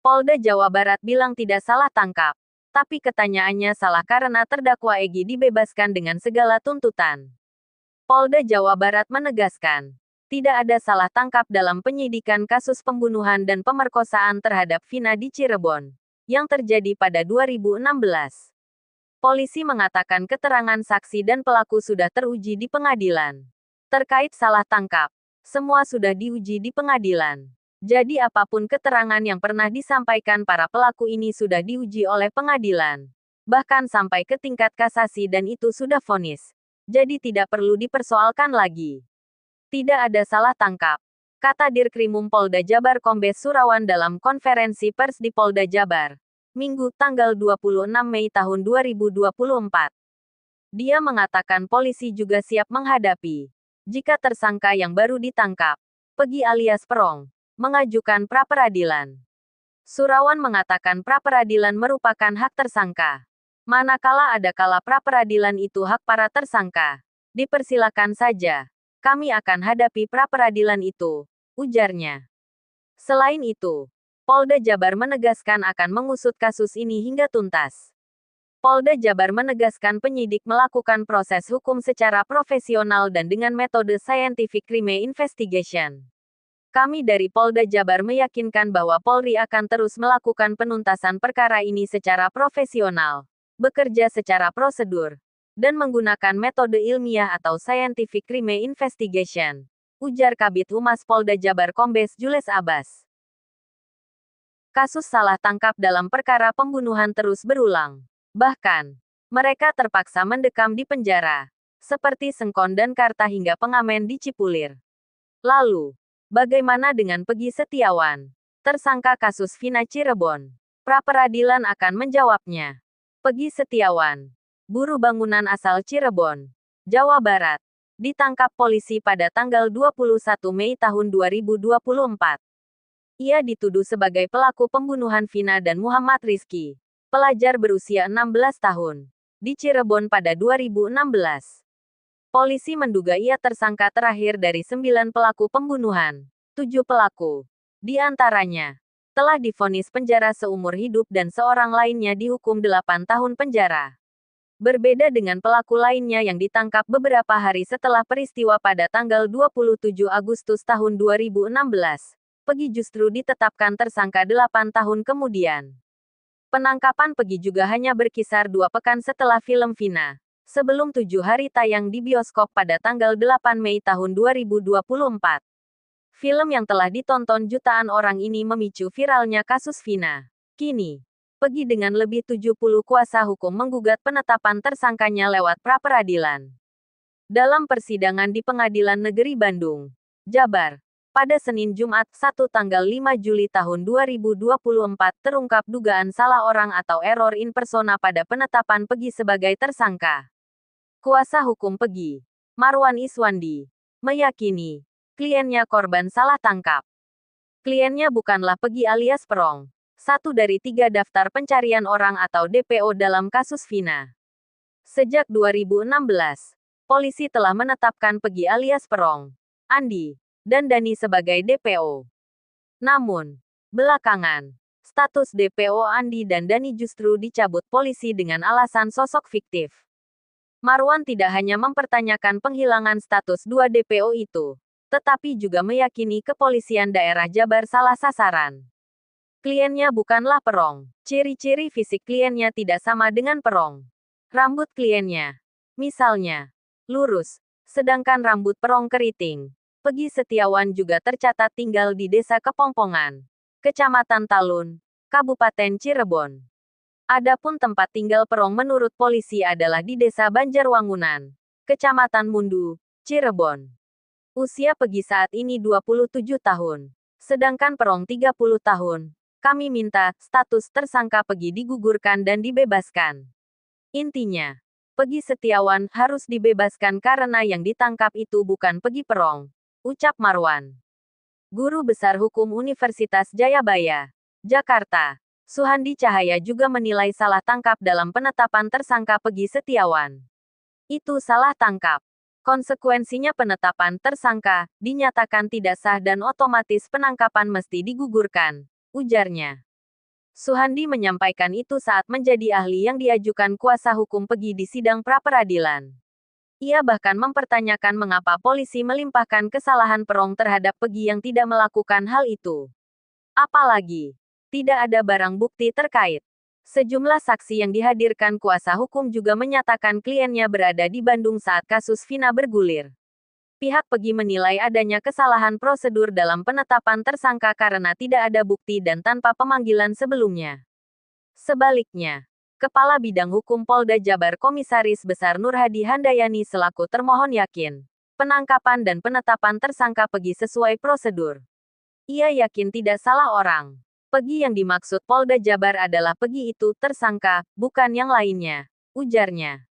Polda Jawa Barat bilang tidak salah tangkap. Tapi ketanyaannya salah karena terdakwa Egy dibebaskan dengan segala tuntutan. Polda Jawa Barat menegaskan, tidak ada salah tangkap dalam penyidikan kasus pembunuhan dan pemerkosaan terhadap Vina di Cirebon, yang terjadi pada 2016. Polisi mengatakan keterangan saksi dan pelaku sudah teruji di pengadilan. Terkait salah tangkap, semua sudah diuji di pengadilan. Jadi apapun keterangan yang pernah disampaikan para pelaku ini sudah diuji oleh pengadilan. Bahkan sampai ke tingkat kasasi dan itu sudah vonis. Jadi tidak perlu dipersoalkan lagi. Tidak ada salah tangkap, kata Dirkrimum Polda Jabar Kombes Surawan dalam konferensi pers di Polda Jabar, Minggu tanggal 26 Mei tahun 2024. Dia mengatakan polisi juga siap menghadapi jika tersangka yang baru ditangkap, Pegi alias Perong, mengajukan pra-peradilan. Surawan mengatakan pra-peradilan merupakan hak tersangka. Manakala ada kala pra-peradilan itu hak para tersangka, dipersilakan saja. Kami akan hadapi pra-peradilan itu, ujarnya. Selain itu, Polda Jabar menegaskan akan mengusut kasus ini hingga tuntas. Polda Jabar menegaskan penyidik melakukan proses hukum secara profesional dan dengan metode scientific crime investigation. Kami dari Polda Jabar meyakinkan bahwa Polri akan terus melakukan penuntasan perkara ini secara profesional, bekerja secara prosedur, dan menggunakan metode ilmiah atau scientific crime investigation, ujar Kabid Humas Polda Jabar Kombes Jules Abbas. Kasus salah tangkap dalam perkara pembunuhan terus berulang. Bahkan, mereka terpaksa mendekam di penjara, seperti Sengkon dan Karta hingga pengamen di Cipulir. Lalu, bagaimana dengan Pegi Setiawan, tersangka kasus Vina Cirebon? Pra-peradilan akan menjawabnya. Pegi Setiawan, buruh bangunan asal Cirebon, Jawa Barat, ditangkap polisi pada tanggal 21 Mei tahun 2024. Ia dituduh sebagai pelaku pembunuhan Vina dan Muhammad Rizky, pelajar berusia 16 tahun, di Cirebon pada 2016. Polisi menduga ia tersangka terakhir dari 9 pelaku pembunuhan. 7 pelaku, di antaranya, telah divonis penjara seumur hidup dan seorang lainnya dihukum 8 tahun penjara. Berbeda dengan pelaku lainnya yang ditangkap beberapa hari setelah peristiwa pada tanggal 27 Agustus tahun 2016, Pegi justru ditetapkan tersangka 8 tahun kemudian. Penangkapan Pegi juga hanya berkisar 2 pekan setelah film Vina, sebelum 7 hari tayang di bioskop pada tanggal 8 Mei tahun 2024. Film yang telah ditonton jutaan orang ini memicu viralnya kasus Vina. Kini, Pegi dengan lebih 70 kuasa hukum menggugat penetapan tersangkanya lewat pra-peradilan. Dalam persidangan di Pengadilan Negeri Bandung, Jabar, pada Senin Jumat 1 tanggal 5 Juli tahun 2024 terungkap dugaan salah orang atau error in persona pada penetapan Pegi sebagai tersangka. Kuasa hukum Pegi, Marwan Iswandi, meyakini kliennya korban salah tangkap. Kliennya bukanlah Pegi alias Perong, satu dari 3 daftar pencarian orang atau DPO dalam kasus Vina. Sejak 2016, polisi telah menetapkan Pegi alias Perong, Andi, dan Dani sebagai DPO. Namun, belakangan, status DPO Andi dan Dani justru dicabut polisi dengan alasan sosok fiktif. Marwan tidak hanya mempertanyakan penghilangan status 2 DPO itu, tetapi juga meyakini kepolisian daerah Jabar salah sasaran. Kliennya bukanlah Perong. Ciri-ciri fisik kliennya tidak sama dengan Perong. Rambut kliennya, misalnya, lurus, sedangkan rambut Perong keriting. Pegi Setiawan juga tercatat tinggal di Desa Kepongpongan, Kecamatan Talun, Kabupaten Cirebon. Adapun tempat tinggal Perong menurut polisi adalah di Desa Banjarwangunan, Kecamatan Mundu, Cirebon. Usia Pegi saat ini 27 tahun, sedangkan Perong 30 tahun. Kami minta status tersangka Pegi digugurkan dan dibebaskan. Intinya, Pegi Setiawan harus dibebaskan karena yang ditangkap itu bukan Pegi Perong, ucap Marwan. Guru Besar Hukum Universitas Jayabaya, Jakarta, Suhandi Cahaya juga menilai salah tangkap dalam penetapan tersangka Pegi Setiawan. Itu salah tangkap. Konsekuensinya penetapan tersangka dinyatakan tidak sah dan otomatis penangkapan mesti digugurkan, ujarnya. Suhandi menyampaikan itu saat menjadi ahli yang diajukan kuasa hukum Pegi di sidang pra-peradilan. Ia bahkan mempertanyakan mengapa polisi melimpahkan kesalahan Perong terhadap Pegi yang tidak melakukan hal itu. Apalagi, tidak ada barang bukti terkait. Sejumlah saksi yang dihadirkan kuasa hukum juga menyatakan kliennya berada di Bandung saat kasus Vina bergulir. Pihak Pegi menilai adanya kesalahan prosedur dalam penetapan tersangka karena tidak ada bukti dan tanpa pemanggilan sebelumnya. Sebaliknya, Kepala Bidang Hukum Polda Jabar Komisaris Besar Nurhadi Handayani selaku termohon yakin, penangkapan dan penetapan tersangka Pegi sesuai prosedur. Ia yakin tidak salah orang. Pegi yang dimaksud Polda Jabar adalah Pegi itu tersangka, bukan yang lainnya, ujarnya.